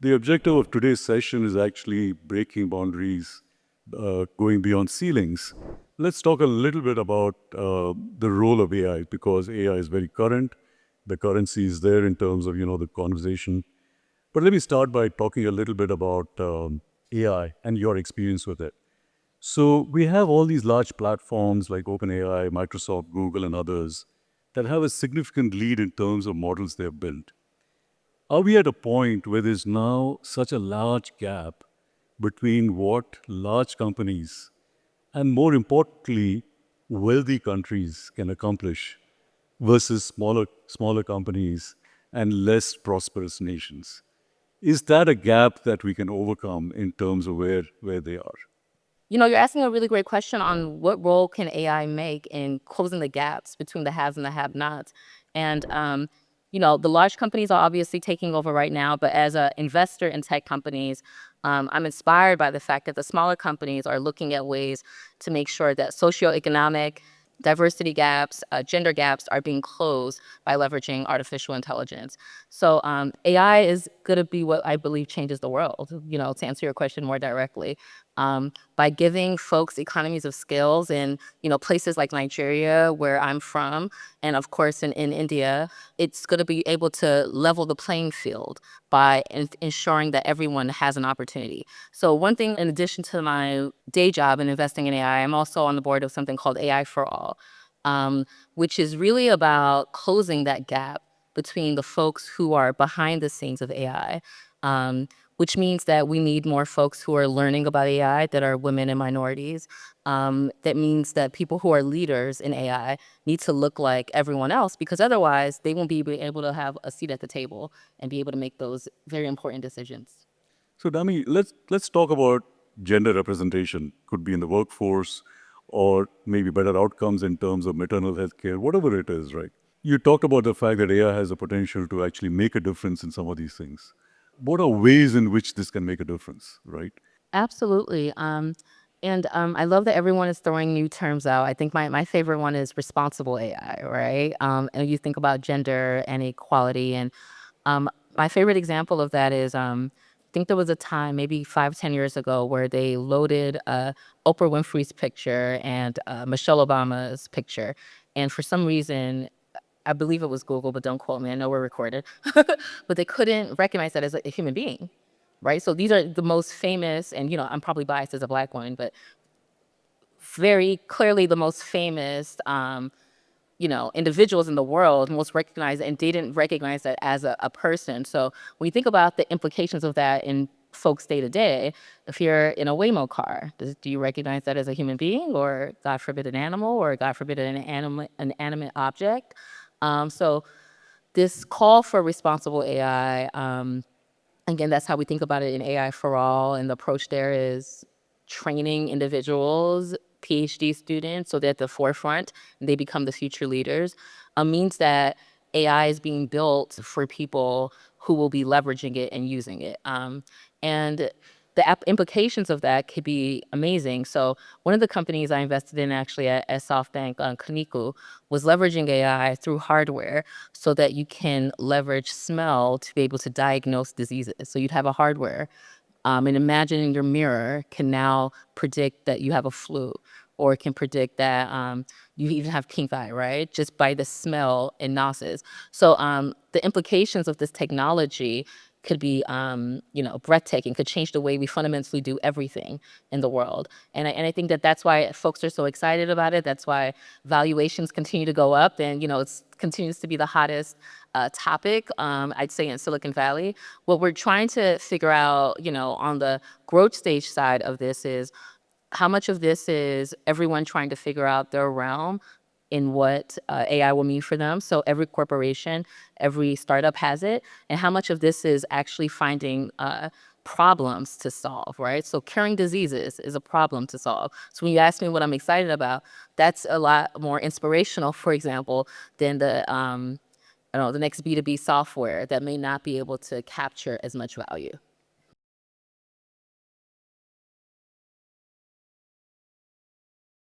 The objective of today's session is actually breaking boundaries, going beyond ceilings. Let's talk a little bit about the role of AI because AI is very current. The currency is there in terms of the conversation. But let me start by talking a little bit about AI and your experience with it. So we have all these large platforms like OpenAI, Microsoft, Google, and others that have a significant lead in terms of models they have built. Are we at a point where there's now such a large gap between what large companies and, more importantly, wealthy countries can accomplish versus smaller companies and less prosperous nations? Is that a gap that we can overcome in terms of where they are? You're asking a really great question on what role can AI make in closing the gaps between the haves and the have-nots. And, the large companies are obviously taking over right now, but as an investor in tech companies, I'm inspired by the fact that the smaller companies are looking at ways to make sure that socioeconomic diversity gaps, gender gaps are being closed by leveraging artificial intelligence. So AI is going to be what I believe changes the world, to answer your question more directly. By giving folks economies of skills in, places like Nigeria, where I'm from, and of course in India, it's going to be able to level the playing field by ensuring that everyone has an opportunity. So one thing, in addition to my day job in investing in AI, I'm also on the board of something called AI for All, which is really about closing that gap between the folks who are behind the scenes of AI, which means that we need more folks who are learning about AI that are women and minorities. That means that people who are leaders in AI need to look like everyone else, because otherwise they won't be able to have a seat at the table and be able to make those very important decisions. So, Dami, let's talk about gender representation. Could be in the workforce, or maybe better outcomes in terms of maternal health care, whatever it is, right? You talked about the fact that AI has the potential to actually make a difference in some of these things. What are ways in which this can make a difference, right? Absolutely. And I love that everyone is throwing new terms out. I think my favorite one is responsible AI, right? And you think about gender and equality. And my favorite example of that is I think there was a time, maybe 5, 10 years ago, where they loaded Oprah Winfrey's picture and Michelle Obama's picture. And for some reason, I believe it was Google, but don't quote me. I know we're recorded. But they couldn't recognize that as a human being, right? So these are the most famous, and I'm probably biased as a Black woman, but very clearly the most famous, individuals in the world, most recognized, and they didn't recognize that as a person. So when you think about the implications of that in folks day to day, if you're in a Waymo car, do you recognize that as a human being, or God forbid an animal, or God forbid an animate object? So this call for responsible AI, again, that's how we think about it in AI for All. And the approach there is training individuals, PhD students, so they're at the forefront and they become the future leaders, means that AI is being built for people who will be leveraging it and using it. And the implications of that could be amazing. So one of the companies I invested in actually at SoftBank, Kaniku, was leveraging AI through hardware so that you can leverage smell to be able to diagnose diseases. So you'd have a hardware, and imagining your mirror can now predict that you have a flu, or it can predict that you even have pink eye, right? Just by the smell and noses. So the implications of this technology could be, breathtaking, could change the way we fundamentally do everything in the world. And I think that that's why folks are so excited about it. That's why valuations continue to go up, and, it continues to be the hottest topic, I'd say, in Silicon Valley. What we're trying to figure out, on the growth stage side of this is how much of this is everyone trying to figure out their realm in what AI will mean for them. So every corporation, every startup has it. And how much of this is actually finding problems to solve, right? So curing diseases is a problem to solve. So when you ask me what I'm excited about, that's a lot more inspirational, for example, than the next B2B software that may not be able to capture as much value.